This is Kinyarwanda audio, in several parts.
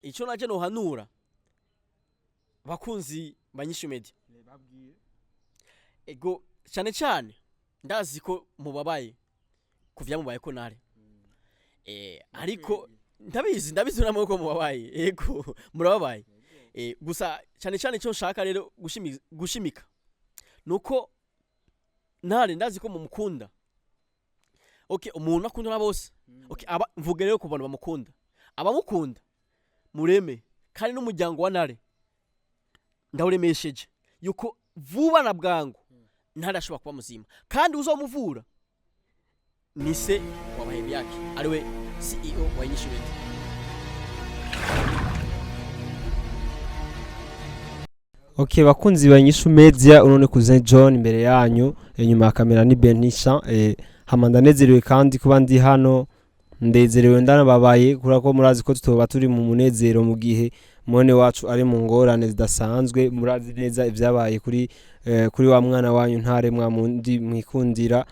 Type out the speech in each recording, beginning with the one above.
Ico naje no hanura bakunzi banyishu media babwiye ego cyane cyane ndazi ko mubabaye kuvyamubaye ko nare ariko ndabizi namwe ko mubabaye ego murababaye gusa cyane cyane cyo nshaka rero gushimika nuko nare ndazi ko mumukunda. Okay, umuntu akunda na bose. Okay, mvuge rero ku bantu bamukunda. Abamukunda mureme kandi n'umuryango wa nare ndawuremesheje yuko vuba na bwangu ntari ashobora kuba muzima kandi uzomuvura nise wabahebi yake ariwe CEO wa Initiative. Okay, bakunzi banyishu media unone kuze John imbere yanyu inyuma ya kamera ni Benisha hamandanezerewe kandi kuba ndi hano ndezerewe ndanababaye kurako murazi ko tutoba turi mu munezero mu gihe mone wacu ari mu ngorane zidasanzwe murazi neza ivyabaye kuri wa mwana wanyu ntare mwamundi mwikundira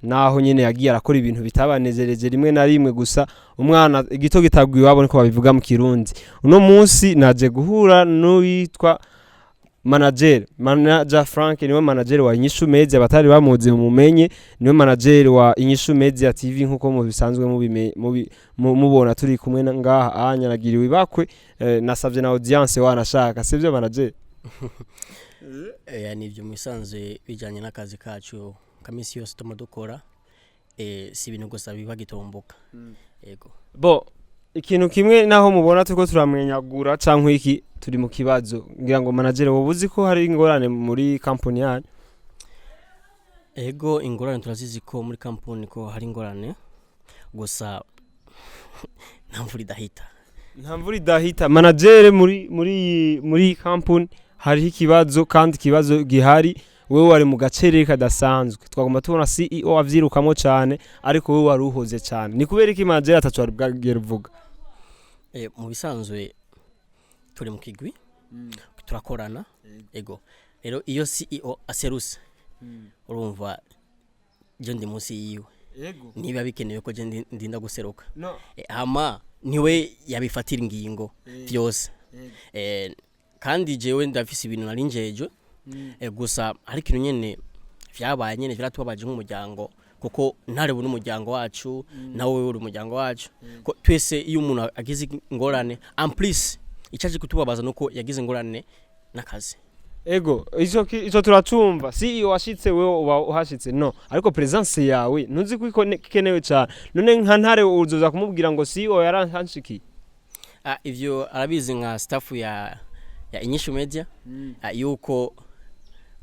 naho nyene yagiye arakora ibintu bitabanezereje rimwe na rimwe gusa umwana igito gitagwiye wabone ko babivuga mu Kirundi. Uno munsi naje guhura n'uwitwa manager Frank niwe manager wa Inyishu Media batari bamuzi mumenye niwe manager wa Inyishu Media TV nkuko mu bisanzwe mubona turi kumwe ngaha anyaragiriwe bakwe nasavye na audience wanashaka sivyo manager. Nivyo musanzwe bijanye n'akazi kacu kamisi yose tumadukora si ibintu gusa biba gitomboka yego bo ikintu kimwe naho mubona tuko turamwenyagura canke iki turi mu kibazo ngira ngo manager wobuzi ko hari ingorane muri company yanyu. Ego ingorane turazizi ko muri company ko hari ingorane gusa ntamvura idahita manager muri company hari ikibazo kandi ikibazo gihari wewe wari mu gacerere kadasanzwe twagomba tubona CEO avyirukamo cyane ariko wewe wari uhoze cyane ni kubera iki manager atatu ari bwagera uvuga mu bisanzwe turi mu kigwi turakorana ego rero iyo CEO aseruse urumva je ndi munsi yiwe yego niba bikenewe ko je ndinda guseruka hama niwe yabifatira ingingo byose kandi jewe ndafise ibintu nari njeje gusa ari kintu nyene vyabaye nyene vyaratubabaje nk'umuryango kuko ntare bu n'umuryango wacu nawe uri umuryango wacu ko twese iyo umuntu agize ingorane en plus icaje kutubabaza nuko yagize ingorane nakazi ego ico turacumva CEO washitse wewe uba uhashitse no ariko presence yawe ntuzi ko ikenewe cyane none nka ntare uzoza kumubwira ngo CEO yaranshiki ivyo arabizi nka staff ya Inyishu Media yuko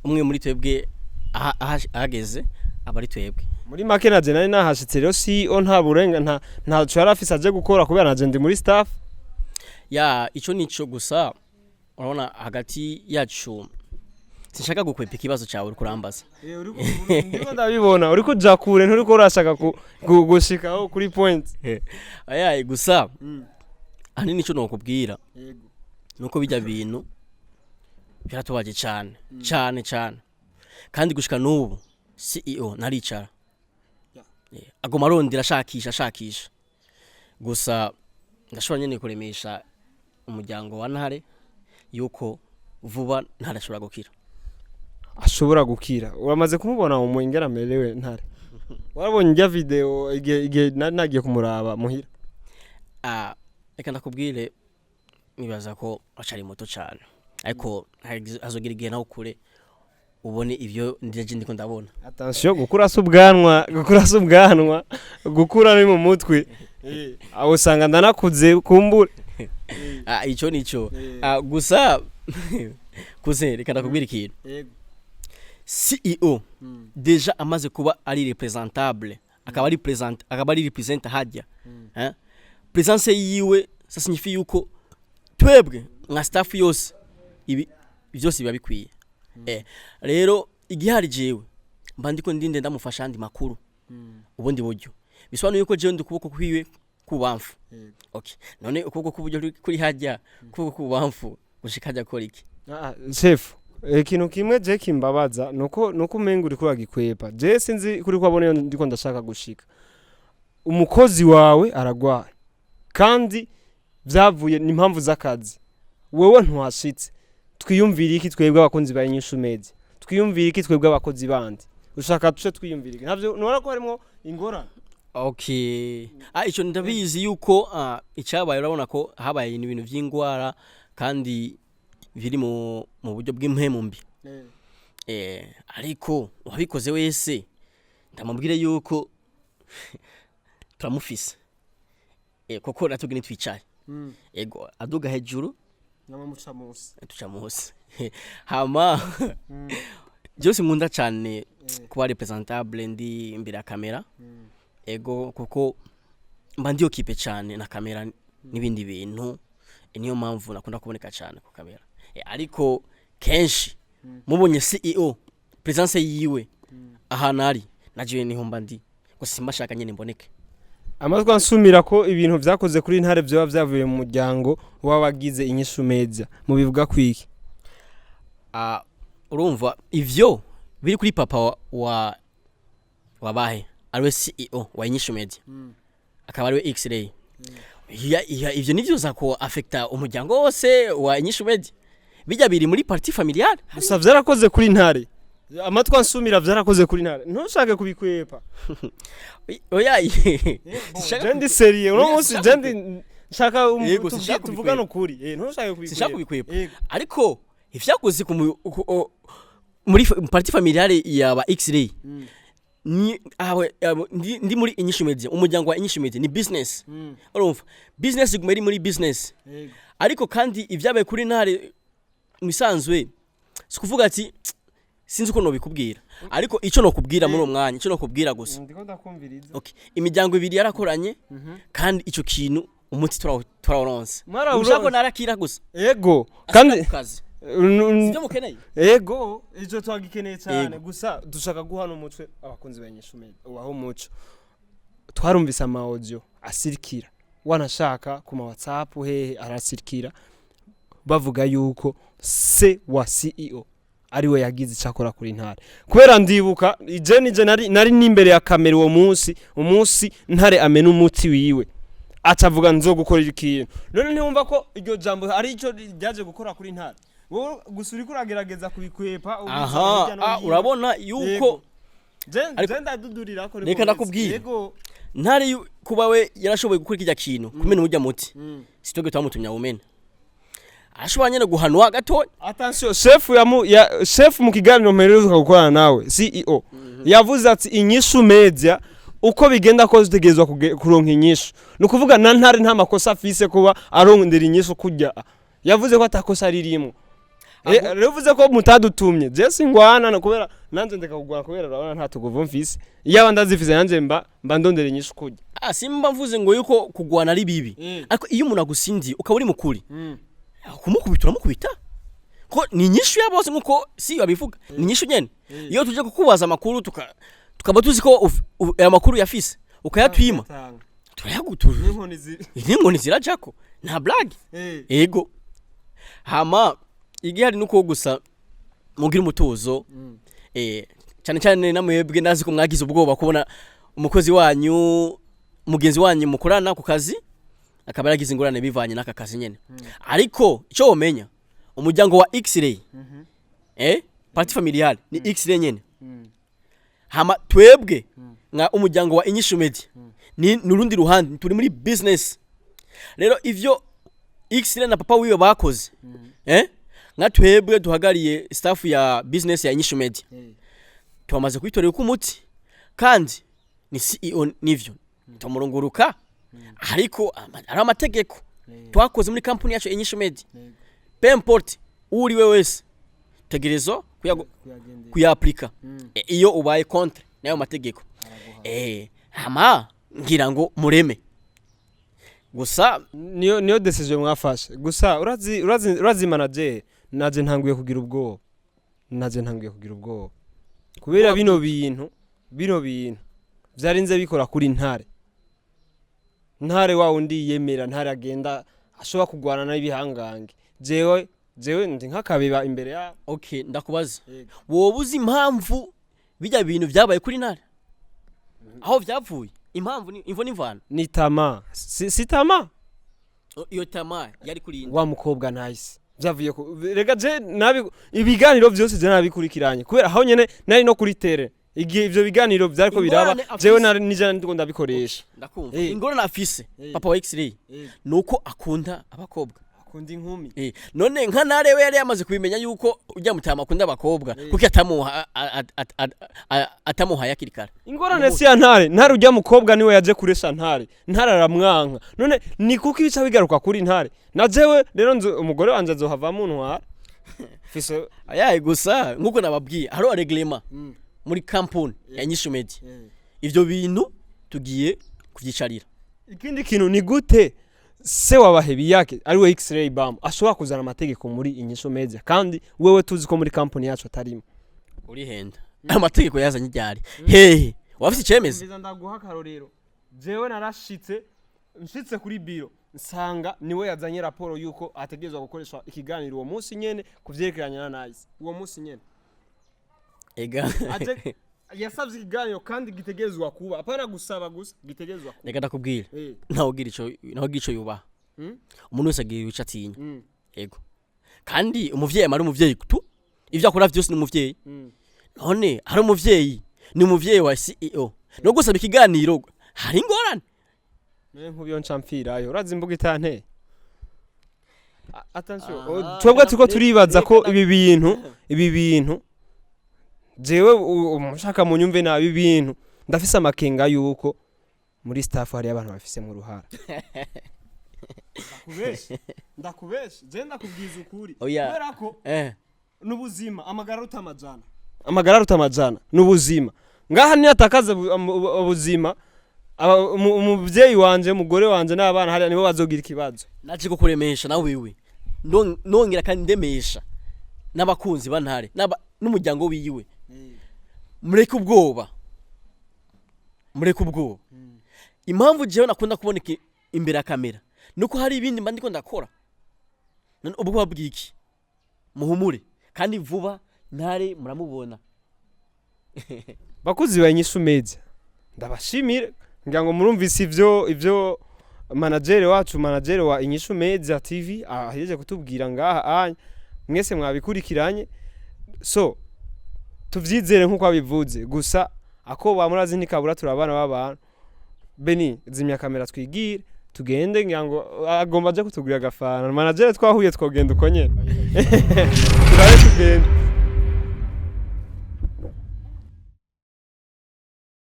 umwe muri twebwe ahageze abari twebwe muri make naje nari nahashitse rero CEO nta burenga nta cyo yarafise aje gukora kubera naje ndi muri staff ico nico gusa urabona hagati yacu sinshaka gukwepa ikibazo cyawe uri kurambaza ndiko ndabibona uri kujakure nturi ko urashaka gushikaho kuri point gusa ani nico nokubwira nuko bijya bintu byaratubaje cyane kandi gushika nubu CEO naricara agoma arondira ashakisha gusa ndashobora nyene kuremesha umuryango wa ntare yuko vuba ntarashobora gukira ashobora gukira uramaze kumubona mu ingera merewe ntare warabonye njya video ige nagiye kumuraba muhira reka ndakubwire nibaza ko acari moto cyane ariko azogira igihe naho kure ubone ivyo ndije ndiko ndabona attention gukura subwanwa gukura ni mu mutwe aho usanga ndanakuze kumbura ico nico gusa kuze reka ndakubwira ikintu CEO deja amaze kuba ari representable akaba ari represent hajya presence yiwe ça signifie yuko twebwe nka staff yose ibi byose biba bikwiye rero igihari jewe mba ndiko ndinde ndamufasha andi makuru ubundi buryo bisobanuye yuko jewe ndukuboko kwiwe kubamfu okay none ukuboko kuburyo kuri hajya kuboko kubamfu gushika hajya kora iki chef ikintu kimwe je kimbabaza nuko umenga uri kuragikwepa je sinzi kuri kwabone ndiko ndashaka gushika umukozi wawe aragwaye kandi vyavuye ni impamvu z'akazi wewe ntuhashitse twiyumvira iki twebwe abakunzi ba inyishu media twiyumvira iki twebwe abakozi bandi ushaka tuce twiyumvira iki navyo nubona ko harimo ingorane. Okay. Ico ndabizi yuko icabaye urabona ko habaye ibintu vy'ingwara kandi biri mu buryo bw'impemu mbi. Ariko wabikoze wese ndamubwire yuko turamufise. Koko natugene twicaye. Ego aduga hejuru namamuca munsi. Tuca munsi. Hama Jose nkunda cyane kuba representable ndi imbere ya kamera. Ego kuko mba ndiyo kipe cyane na kamera n'ibindi bintu niyo mpamvu nakunda kuboneka cyane ku kamera. Ariko kenshi mubonye CEO presence yiwe ahantu ari nagiye niho mba ndi gusa simashaka nyene mboneke. Amazwa nsumira ko ibintu vyakoze kuri ntare byo byavuye mu muryango wabagize inyishu media mu bivuga kwiki. Urumva ivyo biri kuri papa wabahe ariwe CEO wa inyishu media akaba ariwe X-ray. Ivyo nivyo zako affecta umuryango wose wa inyishu media bijya biri muri partie familiale gusa vyarakoze kuri ntare amatwa nsumira vyarakoze kuri ntare ntushake kubikwepa. Oya jendi serie uno munsi jendi shaka tuvugana ukuri ntushake kubikwepa sishaka kubikwepa ariko ivyakoze muri partie familiale ya X-ray ni ndi muri inyishu media umuryango wa inyishu media ni business urumva business igumeri muri business ariko kandi ivyabaye kuri ntare misanzwe sikuvuga ati sinzi uko no bikubwira ariko ico no kubwira muri umwanya ico no kubwira gusa ndiko ndakumviriza. Okay imiryango ibiri yarakoranye kandi ico kintu umuti turaronse ushako narakira gusa ego kandi sivyo mukeneye ego ico twagikeneye cyane gusa dushaka guhana umutwe abakunzi banyishume waho muco twarumvise ama audio asirikira wanashaka ku ma WhatsApp hehe arasirikira bavuga yuko se wa CEO ariwe yagize cyakora kuri ntare kubera ndibuka je nari nimbere ya kamera uwo munsi ntare amena umuti wiwe atavuga nzo gukora ikintu none ntiwumva ko iryo jambo ari ico ryaje gukora kuri ntare wowe gusuri kuragerageza kubikwepa urabona yuko je ndadudurira ko reka nakubwiye ntare kuba we yarashoboye gukora kijya kintu kumena urya muti sitoge twamutumya umena ashobora nyene guhanwa gato. Attention chef mu kiganiro mperuka gukorana nawe CEO yavuze ati inyishu media uko bigenda ko zitegezwa kuronka inyishu nukuvuga na ntare nta makosa afise kuba arondera inyishu kujya yavuze ko atakosa ririmo revuze ko mutadutumye je singwana no kubera nanje ndeka kugwa kubera urabona nta tuguvu mfise yaba ndazifise nanje mba ndondera inyishu kujya simba mvuze ngo yuko kugwana ari bibi ariko iyo umuntu agusindi ukaba uri mukuri kumukubita uramukubita ko ni nyishu ya bose nkuko si babivuga ni nyishu nyene iyo tuje kukubaza amakuru tukaba tuzi ko aya makuru yafise ukayatwima turayagutura inkoni zirajako nta blag ego hama igihari nuko gusa mugira umutuzo cyane cyane namwebwe nazi ko mwagize ubwoba kubona umukozi wanyu mugenzi wanyu mukorana ku kazi akaba yagize ingorane bivanye n'aka kazi nyene ariko ico womenya umuryango wa X-ray partie familiale ni X-ray nyene hama twebwe nka umuryango wa inyishu media ni nurundi ruhande turi muri business rero ivyo X-ray na papa wiwe bakoze nka twebwe duhagariye staff ya business ya inyishu media twamaze kwitorera ku muti kandi ni CEO nivyo tumurunguruka ariko ari amategeko twakoze muri company yacu inyishu media peu importe uri we wese tegerezo kuyaplika iyo ubaye contre nayo mategeko hama ngira ngo gusa niyo decision mwafashe gusa urazi manager naje ntanguye kugira ubwoba kubera bino bintu vyarinze bikora kuri ntare wa undi yemera ntare agenda ashobora kugwana n'ibihangange jewe ndi nk'akabiba imbere ya okay ndakubaza wobuze impamvu bijya bintu vyabaye kuri ntare aho vyavuye impamvu imvo n'imvana ni tama si tama iyo tama yari kurinda wa mukobwa nice byavuye ko rega je nabi ibiganiro byose je nabikurikiranye kubera aho nyene nari no kuri tere igihe ivyo biganiro byariko biraba jewe nari nije ndiko ndabikoresha ndakumva ingorane afise papa wa X-ray nuko akunda abakobwa akunda inkumi none nka narewe yari yamaze kubimenya yuko ujya mutama akunda abakobwa kuko atamuha yakirikara ingorane si ya ntare ujya mukobwa niwe yaje kuresha ntare aramwanka none ni kuko ibica bigaruka kuri ntare na jewe rero umugore wanje azohava mu ntwara fise ayaye gusa nkuko nababwiye haro reglema muri kampuni ya Nyishu Media ivyo bintu tugiye kuvyicarira ikindi kintu ni gute se wabahebi yake ari we X-ray bam ashobora kuzana amategeko muri Nyishu Media kandi wewe tuzi ko muri kampuni yacu atarimo uri henda amategeko yazanye ryari hehe wafite icemeze mbiza ndaguha karorero jewe nshitse kuri biro nsanga niwe yazanye raporo yuko ategerezwa gukoresha ikiganiro uwo munsi nyene kuvyerekeranya na Nice uwo munsi nyene ega yasavye ikiganiro kandi gitegerezwa kuba apana gusaba gusa gitegerezwa kuba reka ndakubwira naho gico yubaha umuntu wese agiye wica atinya yego kandi umuvyeyi amara umuvyeyi tu ivyo akora vyose ni umuvyeyi none hari umuvyeyi ni umuvyeyi wa CEO no gusaba ikiganiro hari ingorane nk'ubyo ncamfirayo urazi imbuga itante attention twebwe tuko turibaza ko ibi bintu jewe umushaka mu nyumve na ibi bintu ndafise amakenga yuko muri staff hari abantu bafise mu ruhara ndakubeshe je ndakubwiza ukuri kubera ko n'ubuzima amagara rutamajana n'ubuzima ngaha ni atakaza ubuzima umuvyeyi wanje umugore wanje n'abana hari nibo bazogira ikibazo naje kukuremesha nawe wiwe nongera kandi ndemesha n'abakunzi bantare n'umuryango wiwe mureke ubwoba impamvu jewe nakunda kuboneka imbere ya kamera nuko hari ibindi mba ndiko ndakora none ubwo babwiki muhumure kandi vuba ntare muramubona bakuzi ba Nyishu Media ndabashimire ngira ngo murumvise ivyo manager wa Nyishu Media TV aheje kutubwira ngaha mwese mwabikurikiranye so tuvyizere nkuko abivuze gusa ako bamurazi ntikabura turabana b'abantu Beni zimya kamera twigire tugende ngira ngo agomba aje kutugurira agafana manager twahuye twogenda uko nyene turaje tugende